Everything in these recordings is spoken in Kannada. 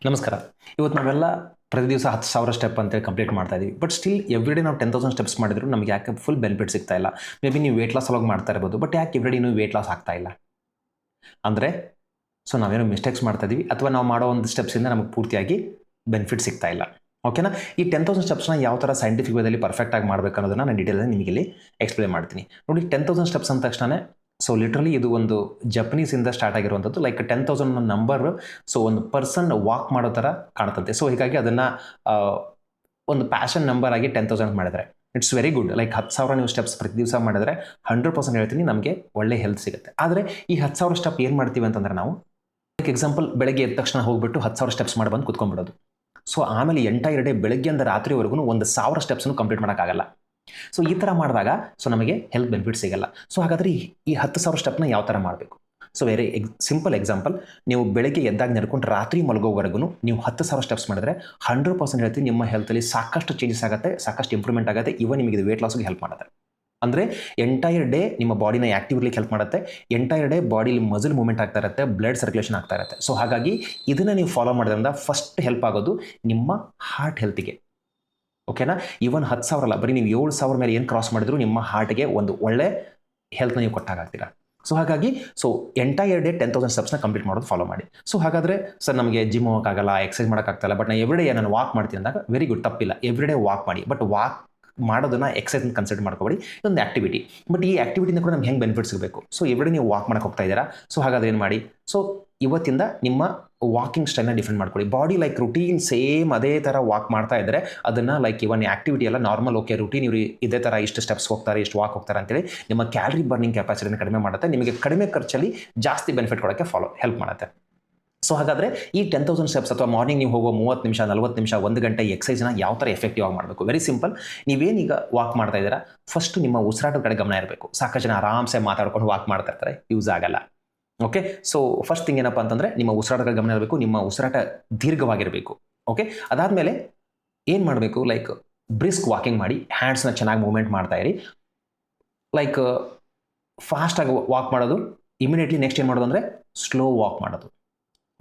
ನಮಸ್ಕಾರ. ಇವತ್ತು ನಾವೆಲ್ಲ ಪ್ರತಿ ದಿವಸ 10,000 ಸ್ಟೆಪ್ ಅಂತೇಳಿ ಕಂಪ್ಲೀಟ್ ಮಾಡ್ತಾ ಇದೀವಿ. ಬಟ್ ಸ್ಟಿಲ್ ಎವ್ರಿಡೇ ನಾವು 10,000 ಸ್ಟೆಪ್ಸ್ ಮಾಡಿದ್ರು ನಮಗೆ ಯಾಕೆ ಫುಲ್ ಬೆನಿಫಿಟ್ ಸಿಗ್ತಾ ಇಲ್ಲ? ಮೇ ಬಿ ನೀವು ವೇಟ್ ಲಾಸ್ ಸಲುವಾಗಿ ಮಾಡ್ತಾ ಇರ್ಬೋದು. ಬಟ್ ಯಾಕೆ ಎವ್ರಿಡೇ ನೀವು ವೇಟ್ ಲಾಸ್ ಆಗ್ತಾ ಇಲ್ಲ? ಅಂದರೆ ನಾವೇನೋ ಮಿಸ್ಟೇಕ್ಸ್ ಮಾಡ್ತಾ ಇದೀವಿ ಅಥವಾ ನಾವು ಮಾಡೋ ಒಂದು ಸ್ಟೆಪ್ಸಿಂದ ನಮಗೆ ಪೂರ್ತಿಯಾಗಿ ಬೆನಿಫಿಟ್ ಸಿಗ್ತಾ ಇಲ್ಲ. ಓಕೆನಾ? ಈ 10,000 ಸ್ಟೆಪ್ಸ್ನ ಯಾವ ಥರ ಸೈಂಟಿಫಿಕ್ ವೇದಲ್ಲಿ ಪರ್ಫೆಕ್ಟಾಗಿ ಮಾಡಬೇಕು ಅನ್ನೋದನ್ನು ನಾನು ಡೀಟೇಲಾಗಿ ನಿಮಗೆ ಇಲ್ಲಿ ಎಕ್ಸ್ಪ್ಲೇನ್ ಮಾಡ್ತೀನಿ. ನೋಡಿ, 10,000 ಸ್ಟೆಪ್ಸ್ ಅಂದ ತಕ್ಷಣ ಲಿಟ್ರಲಿ ಇದು ಒಂದು ಜಪನೀಸಿಂದ ಸ್ಟಾರ್ಟ್ ಆಗಿರುವಂಥದ್ದು. ಲೈಕ್ 10,000 ನಂಬರ್ ಒಂದು ಪರ್ಸನ್ ವಾಕ್ ಮಾಡೋ ಥರ ಕಾಣುತ್ತಂತೆ. ಹೀಗಾಗಿ ಅದನ್ನು ಒಂದು ಪ್ಯಾಷನ್ ನಂಬರ್ ಆಗಿ 10,000 ಮಾಡಿದರೆ ಇಟ್ಸ್ ವೆರಿ ಗುಡ್. ಲೈಕ್ 10,000 ನೀವು ಸ್ಟೆಪ್ಸ್ ಪ್ರತಿ ದಿವಸ ಮಾಡಿದ್ರೆ 100% ಹೇಳ್ತೀನಿ ನಮಗೆ ಒಳ್ಳೆ ಹೆಲ್ತ್ ಸಿಗುತ್ತೆ. ಆದರೆ ಈ 10,000 ಸ್ಟೆಪ್ ಏನು ಮಾಡ್ತೀವಿ ಅಂತಂದರೆ ನಾವು ಲೈಕ್ ಎಕ್ಸಾಂಪಲ್ ಬೆಳಗ್ಗೆ ಎದ್ದ ತಕ್ಷಣ ಹೋಗ್ಬಿಟ್ಟು 10,000 ಸ್ಟೆಪ್ಸ್ ಮಾಡಿ ಬಂದು ಕುತ್ಕೊಂಡ್ಬಿಡೋದು. ಆಮೇಲೆ ಎಂಟೈರ್ ಡೇ ಬೆಳಗ್ಗೆಯಿಂದ ರಾತ್ರಿವರೆಗೂ 1,000 ಸ್ಟೆಪ್ಸ್ನು ಕಂಪ್ಲೀಟ್ ಮಾಡೋಕ್ಕಾಗಲ್ಲ. ಈ ಥರ ಮಾಡಿದಾಗ ನಮಗೆ ಹೆಲ್ತ್ ಬೆನಿಫಿಟ್ ಸಿಗಲ್ಲ. ಹಾಗಾದರೆ ಈ 10,000 ಸ್ಟೆಪ್ನ ಯಾವ ಥರ ಮಾಡಬೇಕು? ವೆರಿ ಸಿಂಪಲ್ ಎಕ್ಸಾಂಪಲ್, ನೀವು ಬೆಳಗ್ಗೆ ಎದ್ದಾಗ ನಡ್ಕೊಂಡು ರಾತ್ರಿ ಮಲಗೋವರೆಗೂ ನೀವು 10,000 ಸ್ಟೆಪ್ಸ್ ಮಾಡಿದ್ರೆ 100% ಹೇಳ್ತೀನಿ ನಿಮ್ಮ ಹೆಲ್ತಲ್ಲಿ ಸಾಕಷ್ಟು ಚೇಂಜಸ್ ಆಗುತ್ತೆ, ಸಾಕಷ್ಟು ಇಂಪ್ರೂವ್ಮೆಂಟ್ ಆಗುತ್ತೆ. ಇವನ್ ನಿಮಗೆ ಇದು ವೇಟ್ ಲಾಸ್ಗೆ ಹೆಲ್ಪ್ ಮಾಡುತ್ತೆ. ಅಂದರೆ ಎಂಟೈರ್ ಡೇ ನಿಮ್ಮ ಬಾಡಿನ ಆ್ಯಕ್ಟಿವ್ ಇರಲಿಕ್ಕೆ ಹೆಲ್ಪ್ ಮಾಡುತ್ತೆ. ಎಂಟೈರ್ ಡೇ ಬಾಡಿಲಿ ಮಸಲ್ ಮೂವ್ಮೆಂಟ್ ಆಗ್ತಾ ಇರುತ್ತೆ, ಬ್ಲಡ್ ಸರ್ಕ್ಯುಲೇಷನ್ ಆಗ್ತಾ ಇರುತ್ತೆ. ಹಾಗಾಗಿ ಇದನ್ನು ನೀವು ಫಾಲೋ ಮಾಡೋದ್ರಿಂದ ಫಸ್ಟ್ ಹೆಲ್ಪ್ ಆಗೋದು ನಿಮ್ಮ ಹಾರ್ಟ್ ಹೆಲ್ತಿಗೆ. ಓಕೆನಾ? ಇವನ್ 10,000 ಅಲ್ಲ, ಬರೀ ನೀವು 7,000 ಮೇಲೆ ಏನು ಕ್ರಾಸ್ ಮಾಡಿದ್ರು ನಿಮ್ಮ ಹಾರ್ಟ್ಗೆ ಒಂದು ಒಳ್ಳೆ ಹೆಲ್ತ್ನ ನೀವು ಕೊಟ್ಟಾಗ್ತೀರಾ. ಹಾಗಾಗಿ ಎಂಟೈರ್ ಡೇ 10,000 ಸ್ಟೆಪ್ಸ್ನ ಕಂಪ್ಲೀಟ್ ಮಾಡೋದು ಫಾಲೋ ಮಾಡಿ. ಹಾಗಾದರೆ ನಮಗೆ ಜಿಮ್ ಹೋಗೋಕ್ಕಾಗಲ್ಲ, ಎಕ್ಸರ್ಸೈಸ್ ಮಾಡೋಕ್ಕಾಗ್ತಾಯಿಲ್ಲ, ಬಟ್ ನಾನು ಎವ್ರಿಡೇ ನಾನು ವಾಕ್ ಮಾಡ್ತೀನಿ ಅಂದಾಗ ವೆರಿ ಗುಡ್, ತಪ್ಪಿಲ್ಲ. ಎವ್ರಿಡೇ ವಾಕ್ ಮಾಡಿ. ಬಟ್ ವಾಕ್ ಮಾಡೋದನ್ನ ಎಕ್ಸರ್ಸೈಸ್ ಅಂತ ಕನ್ಸಿಡರ್ ಮಾಡ್ಕೊಬೇಡಿ, ಇದೊಂದು ಆಕ್ಟಿವಿಟಿ. ಬಟ್ ಈ ಆಕ್ಟಿವಿಟಿಯಿಂದ ಕೂಡ ನಮ್ಗೆ ಹೆಂಗೆ ಬೆನಿಫಿಟ್ ಸಿಗಬೇಕು? ಎವ್ರಿಡೇ ನೀವು ವಾಕ್ ಮಾಡಕ್ಕೆ ಹೋಗ್ತಾ ಇದ್ದೀರಾ, ಹಾಗಾದ್ರೆ ಏನು ಮಾಡಿ? ಇವತ್ತಿಂದ ನಿಮ್ಮ ವಾಕಿಂಗ್ ಸ್ಟೈಲ್ನ ಡಿಫೆಂಡ್ ಮಾಡ್ಕೊಳ್ಳಿ. ಬಾಡಿ ಲೈಕ್ ರುಟೀನ್ ಸೇಮ್ ಅದೇ ಥರ ವಾಕ್ ಮಾಡ್ತಾ ಇದ್ದರೆ ಅದನ್ನು ಲೈಕ್ ಇವನ್ ಆಕ್ಟಿವಿಟಿ ಎಲ್ಲ ನಾರ್ಮಲ್, ಓಕೆ ರುಟೀನ್ ಇವರು ಇದೇ ಥರ ಇಷ್ಟು ಸ್ಟೆಪ್ಸ್ ಹೋಗ್ತಾರೆ, ಇಷ್ಟು ವಾಕ್ ಹೋಗ್ತಾರೆ ಅಂತೇಳಿ ನಿಮ್ಮ ಕ್ಯಾಲರಿ ಬರ್ನಿಂಗ್ ಕೆಪಾಸಿಟಿನ ಕಡಿಮೆ ಮಾಡುತ್ತೆ. ನಿಮಗೆ ಕಡಿಮೆ ಖರ್ಚಲ್ಲಿ ಜಾಸ್ತಿ ಬೆನಿಫಿಟ್ ಕೊಡೋಕ್ಕೆ ಹೆಲ್ಪ್ ಮಾಡುತ್ತೆ. ಹಾಗಾದರೆ ಈ 10,000 ಸ್ಟೆಪ್ಸ್ ಅಥವಾ ಮಾರ್ನಿಂಗ್ ನೀವು ಹೋಗೋ 30 ನಿಮಿಷ, 40 ನಿಮಿಷ, 1 ಗಂಟೆ ಎಕ್ಸೈಸ್ನ ಯಾವ ಥರ ಎಫೆಕ್ಟಿವ್ ಆಗಿ ಮಾಡಬೇಕು? Very simple. ನೀವೇನೀಗ ವಾಕ್ ಮಾಡ್ತಾ ಇದ್ದೀರಾ, ಫಸ್ಟ್ ನಿಮ್ಮ ಉಸಿರಾಟದ ಕಡೆ ಗಮನ ಇರಬೇಕು. ಸಾಕಷ್ಟು ಜನ ಆರಾಮ್ಸೆ ಮಾತಾಡ್ಕೊಂಡು ವಾಕ್ ಮಾಡ್ತಾ ಇರ್ತಾರೆ, ಯೂಸ್ ಆಗಲ್ಲ. ಓಕೆ, ಫಸ್ಟ್ ಥಿಂಗ್ ಏನಪ್ಪ ಅಂತಂದರೆ ನಿಮ್ಮ ಉಸಿರಾಟದ ಗಮನ ಇರಬೇಕು, ನಿಮ್ಮ ಉಸಿರಾಟ ದೀರ್ಘವಾಗಿರಬೇಕು. ಓಕೆ, ಅದಾದಮೇಲೆ ಏನು ಮಾಡಬೇಕು? ಲೈಕ್ ಬ್ರಿಸ್ಕ್ ವಾಕಿಂಗ್ ಮಾಡಿ, ಹ್ಯಾಂಡ್ಸ್ನ ಚೆನ್ನಾಗಿ ಮೂವ್ಮೆಂಟ್ ಮಾಡ್ತಾ ಇರಿ. ಲೈಕ್ ಫಾಸ್ಟಾಗಿ ವಾಕ್ ಮಾಡೋದು, ಇಮಿಡಿಯೇಟ್ಲಿ ನೆಕ್ಸ್ಟ್ ಏನು ಮಾಡೋದು ಅಂದರೆ ಸ್ಲೋ ವಾಕ್ ಮಾಡೋದು.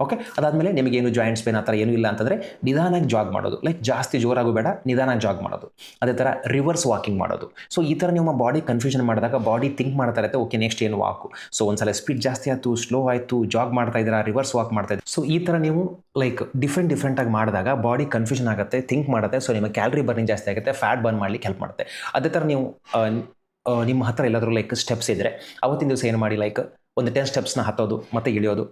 ಓಕೆ, ಅದಾದಮೇಲೆ ನಿಮಗೇನು ಜಾಯಿಂಟ್ಸ್ ಪೇನ್ ಆ ಥರ ಏನೂ ಇಲ್ಲ ಅಂತಂದರೆ ನಿಧಾನಾಗಿ ಜಾಗ್ ಮಾಡೋದು. ಲೈಕ್ ಜಾಸ್ತಿ ಜೋರಾಗೂ ಬೇಡ, ನಿಧಾನಾಗಿ ಜಾಗ್ ಮಾಡೋದು. ಅದೇ ಥರ ರಿವರ್ಸ್ ವಾಕಿಂಗ್ ಮಾಡೋದು. ಈ ಥರ ನಿಮ್ಮ ಬಾಡಿ ಕನ್ಫ್ಯೂಷನ್ ಮಾಡಿದಾಗ ಬಾಡಿ ಥಿಂಕ್ ಮಾಡ್ತಾ ಇರುತ್ತೆ, ಓಕೆ ನೆಕ್ಸ್ಟ್ ಏನು ವಾಕು. ಒಂದ್ಸಲ ಸ್ಪೀಡ್ ಜಾಸ್ತಿ ಆಯಿತು, ಸ್ಲೋ ಆಯಿತು, ಜಾಗ್ ಮಾಡ್ತಾ ಇದ್ದೀರಾ, ರಿವರ್ಸ್ ವಾಕ್ ಮಾಡ್ತಾ ಇದ್ದೀರಾ. ಈ ಥರ ನೀವು ಲೈಕ್ ಡಿಫ್ರೆಂಟಾಗಿ ಮಾಡಿದಾಗ ಬಾಡಿ ಕನ್ಫ್ಯೂಷನ್ ಆಗುತ್ತೆ, ಥಿಂಕ್ ಮಾಡುತ್ತೆ. ನಿಮ್ಮ ಕ್ಯಾಲರಿ ಬರ್ನಿಂಗ್ ಜಾಸ್ತಿ ಆಗುತ್ತೆ, ಫ್ಯಾಟ್ ಬರ್ನ್ ಮಾಡಲಿಕ್ಕೆ ಹೆಲ್ಪ್ ಮಾಡುತ್ತೆ. ಅದೇ ಥರ ನೀವು ನಿಮ್ಮ ಹತ್ರ ಎಲ್ಲಾದರೂ ಲೈಕ್ ಸ್ಟೆಪ್ಸ್ ಇದ್ದರೆ ಅವತ್ತಿನ ದಿವಸ ಏನು ಮಾಡಿ, ಲೈಕ್ ಒಂದು 10 ಸ್ಟೆಪ್ಸ್ನ ಹತ್ತೋದು ಮತ್ತು ಇಳಿಯೋದು,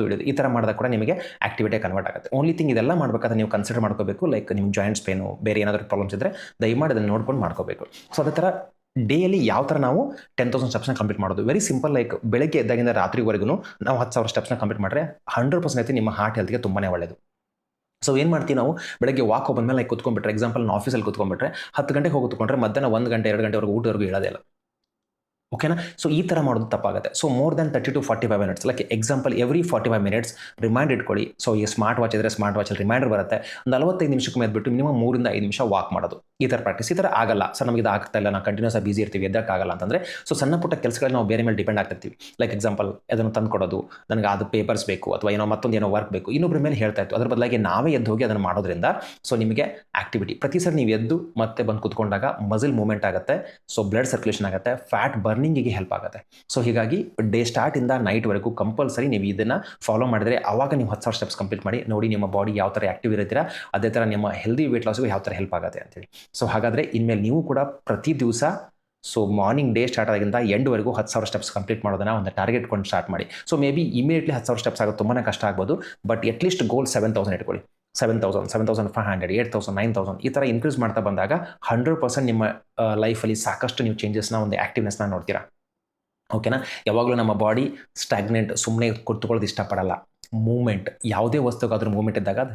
ಇಳಿಯೋದು, ಈ ಥರ ಮಾಡಿದಾಗ ಕೂಡ ನಿಮಗೆ ಆಕ್ಟಿವಿಟಿ ಕನ್ವರ್ಟ್ ಆಗುತ್ತೆ. ಓನ್ಲಿ ಥಿಂಗ್ ಇದೆಲ್ಲ ಮಾಡಬೇಕಾದ್ರೆ ನೀವು ಕನ್ಸಿಡರ್ ಮಾಡ್ಕೋಬೇಕು, ಲೈಕ್ ನಿಮ್ಮ ಜಾಯಿಂಟ್ಸ್ ಪೇನು, ಬೇರೆ ಏನಾದರೂ ಪ್ರಾಬ್ಲಮ್ಸ್ ಇದ್ದರೆ ದಯಮಾಡಿ ಅದನ್ನು ನೋಡ್ಕೊಂಡು ಮಾಡ್ಕೋಬೇಕು. ಅದೇ ಥರ ಡೇಯಲ್ಲಿ ಯಾವ ಥರ ನಾವು 10,000 ಸ್ಟೆಪ್ಸ್ನ ಕಂಪ್ಲೀಟ್ ಮಾಡೋದು? Very simple. ಲೈಕ್ ಬೆಳಗ್ಗೆ ಎದ್ದಾಗಿಂದ ರಾತ್ರಿವರೆಗೂ ನಾವು 10,000 ಸ್ಟೆಪ್ಸ್ನ ಕಂಪ್ಲೀಟ್ ಮಾಡಿದ್ರೆ 100% ನಿಮ್ಮ ಹಾರ್ಟ್ ಹೆಲ್ತ್ಗೆ ತುಂಬಾ ಒಳ್ಳೆಯದು. ಏನು ಮಾಡ್ತೀವಿ ನಾವು? ಬೆಳಗ್ಗೆ ವಾಕ್ ಬಂದಮೇಲೆ ಲೈಕ್ ಕೂತ್ಕೊಂಡ್ಬಿಟ್ರೆ, ಎಕ್ಸಾಂಪಲ್ ನಾನು ಆಫೀಸಲ್ಲಿ ಕೂತ್ಕೊಂಡ್ಬಿಟ್ರೆ 10 ಗಂಟೆಗೆ ಹೋಗಿ ಕೂತ್ಕೊಂಡ್ರೆ ಮಧ್ಯಾಹ್ನ 1 ಗಂಟೆ 2 ಗಂಟೆವರೆಗೂ ಊಟವರೆಗೂ ಹೇಳೋದೇ ಇಲ್ಲ. ಓಕೆನಾ? ಈ ಥರ ಮಾಡೋದು ತಪ್ಪಾಗುತ್ತೆ. More than 30 to 45 minutes, like example every 45 minutes remind ಇಟ್ಕೊಳ್ಳಿ. ಈ ಸ್ಮಾರ್ಟ್ ವಾಚ್ ಇದ್ದರೆ ಸ್ಮಾರ್ಟ್ ವಾಚಲ್ಲಿ ರಿಮೈಂಡರ್ ಬರುತ್ತೆ. 45 ನಿಮಿಷಕ್ಕೆ ಮೇದ್ಬಿಟ್ಟು ಮಿನಿಮಮ್ 3 ಇಂದ 5 ನಿಮಿಷ ವಾಕ್ ಮಾಡೋದು. ಈ ಥರ ಪ್ರಾಕ್ಟೀಸ್. ಈ ಥರ ಆಗಲ್ಲ ನಮಗೆ ಇದು ಆಗ್ತಾ ಇಲ್ಲ, ನಾವು ಕಂಟಿನ್ಯೂಸ್ ಆಗಿ ಬಿಸಿ ಇರ್ತೀವಿ, ಎದ್ದಕ್ಕಾಗಲ್ಲ ಅಂತಂದರೆ ಸಣ್ಣ ಪುಟ್ಟ ಕೆಲಸಗಳಲ್ಲಿ ನಾವು ಬೇರೆ ಮೇಲೆ ಡಿಪೆಂಡ್ ಆಗ್ತಿರ್ತೀವಿ. ಲೈಕ್ ಎಕ್ಸಾಂಪಲ್ ಅದನ್ನು ತಂದು ಕೊಡೋದು, ನನಗೆ ಅದು ಪೇಪರ್ಸ್ ಬೇಕು ಅಥವಾ ಮತ್ತೊಂದು ವರ್ಕ್ ಬೇಕು, ಇನ್ನೊಬ್ಬರ ಮೇಲೆ ಹೇಳ್ತಾ ಇತ್ತು. ಅದ್ರ ಬದಲಾಗಿ ನಾವೇ ಎದ್ದು ಹೋಗಿ ಅದನ್ನು ಮಾಡೋದ್ರಿಂದ ನಿಮಗೆ ಆಕ್ಟಿವಿಟಿ ಪ್ರತಿ ಸರಿ ನೀವು ಎದ್ದು ಮತ್ತೆ ಬಂದು ಕೂತ್ಕೊಂಡಾಗ ಮಸಲ್ ಮೂವ್ಮೆಂಟ್ ಆಗುತ್ತೆ, ಬ್ಲಡ್ ಸರ್ಕ್ಯುಲೇಷನ್ ಆಗುತ್ತೆ, ಫ್ಯಾಟ್ ಬರ್ನಿಂಗಿಗೆ ಹೆಲ್ಪ್ ಆಗುತ್ತೆ. ಹೀಗಾಗಿ ಡೇ ಸ್ಟಾರ್ಟಿಂದ ನೈಟ್ವರೆಗೂ ಕಂಪಲ್ಸರಿ ನೀವು ಇದನ್ನು ಫಾಲೋ ಮಾಡಿದರೆ ಆವಾಗ ನೀವು 10,000 ಸ್ಟೆಪ್ಸ್ ಕಂಪ್ಲೀಟ್ ಮಾಡಿ ನೋಡಿ, ನಿಮ್ಮ ಬಾಡಿ ಯಾವ ಥರ ಆಕ್ಟಿವ್ ಇರ್ತೀರಾ, ಅದೇ ಥರ ನಿಮ್ಮ ಹೆಲ್ದಿ ವೇಟ್ ಲಾಸ್ಗೂ ಯಾವ ಥರ ಹೆಲ್ಪ್ ಆಗುತ್ತೆ ಅಂತೇಳಿ. ಹಾಗಾದರೆ ಇನ್ಮೇಲೆ ನೀವು ಕೂಡ ಪ್ರತಿ ದಿವಸ ಮಾರ್ನಿಂಗ್ ಡೇ ಸ್ಟಾರ್ಟ್ ಆಗಿಂದ ಎಂಡ್ವರೆಗೂ 10,000 ಸ್ಟೆಪ್ಸ್ ಕಂಪ್ಲೀಟ್ ಮಾಡೋದನ್ನ ಒಂದು ಟಾರ್ಗೆಟ್ ಕೊಂಡು ಸ್ಟಾರ್ಟ್ ಮಾಡಿ. ಮೇ ಬಿ ಇಮಿಡಿಯೇಟ್ಲಿ 10,000 ಸ್ಟೆಪ್ಸ್ ಆಗೋದು ತುಂಬಾ ಕಷ್ಟ ಆಗ್ಬೋದು, ಬಟ್ ಅಟ್ಲೀಸ್ಟ್ ಗೋಲ್ 7,000 ಇಟ್ಕೊಳ್ಳಿ. 7,000, 7,500, 8,000, 9,000 ಈ ಥರ ಇನ್ಕ್ರೀಸ್ ಮಾಡ್ತಾ ಬಂದಾಗ 100% ನಿಮ್ಮ ಲೈಫಲ್ಲಿ ಸಾಕಷ್ಟು ನೀವು ಚೇಂಜಸ್ನ, ಒಂದು ಆ್ಯಕ್ಟಿವ್ನೆಸ್ನ ನೋಡ್ತೀರಾ. ಓಕೆನಾ? ಯಾವಾಗಲೂ ನಮ್ಮ ಬಾಡಿ ಸ್ಟಾಗ್ನೆಂಟ್, ಸುಮ್ಮನೆ ಕೂತ್ಕೊಳ್ಳೋದು ಇಷ್ಟಪಡಲ್ಲ. ಮೂವ್ಮೆಂಟ್, ಯಾವುದೇ ವಸ್ತುಗಾದ್ರೂ ಮೂವ್ಮೆಂಟ್ ಇದ್ದಾಗ ಅದು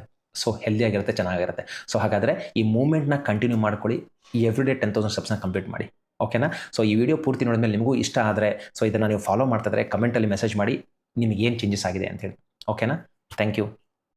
ಹೆಲ್ದಿಯಾಗಿರುತ್ತೆ, ಚೆನ್ನಾಗಿರುತ್ತೆ. ಹಾಗಾದರೆ ಈ ಮೂವ್ಮೆಂಟ್ನ ಕಂಟಿನ್ಯೂ ಮಾಡ್ಕೊಳ್ಳಿ. ಎವ್ರಿಡೇ 10,000 ಸ್ಟೆಪ್ಸ್ನ ಕಂಪ್ಲೀಟ್ ಮಾಡಿ. ಓಕೆನಾ? ಈ ವಿಡಿಯೋ ಪೂರ್ತಿ ನೋಡಿದ್ಮೇಲೆ ನಿಮಗೂ ಇಷ್ಟ ಆದರೆ ಇದನ್ನು ನೀವು ಫಾಲೋ ಮಾಡ್ತಿದ್ರೆ ಕಮೆಂಟಲ್ಲಿ ಮೆಸೇಜ್ ಮಾಡಿ ನಿಮಗೆ ಏನು ಚೇಂಜಸ್ ಆಗಿದೆ ಅಂತೇಳಿ. ಓಕೆನಾ? Thank you.